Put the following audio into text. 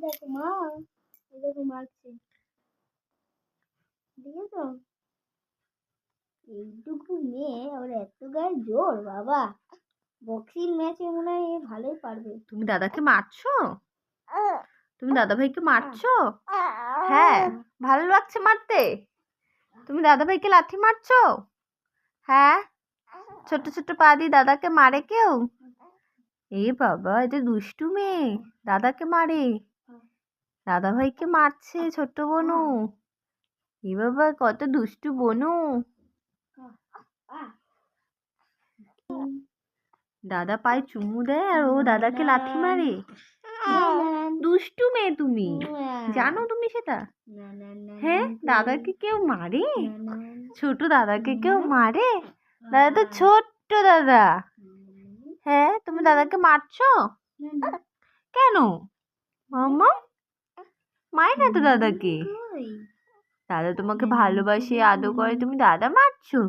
দেখো মা, এই দেখো মারছে, দেখেছো? এইটুকু মেয়ে ওর এত গায়ে জোর, বাবা বক্সিং ম্যাচে মনে হয় ভালোই পারবে। তুমি দাদাকে মারছো? তুমি দাদা ভাইকে মারছো? হ্যাঁ, ভালো লাগছে মারতে? তুমি দাদা ভাইকে লাথি মারছো? হ্যাঁ, ছোট ছোট পা দিয়ে দাদাকে মারে কেউ? এ বাবা, এটা দুষ্টু মেয়ে, দাদাকে মারে, দাদা ভাইকে মারছে ছোট্ট বনু। এ বাবা, কত দুষ্টু বনু। দাদা পায়ে চুমু দেয় আর ও দাদাকে লাথি মারে। দুষ্টু মেয়ে তুমি, জানো তুমি সেটা? হ্যাঁ, দাদাকে কেউ মারে? ছোট দাদাকে কেউ মারে? দাদা তো ছোট্ট দাদা। হ্যাঁ, তুমি দাদাকে মারছো কেন? মাম্মা মার না তো দাদাকে। দাদা তোমাকে ভালোবাসে, আদর করে, তুমি দাদা মারছো?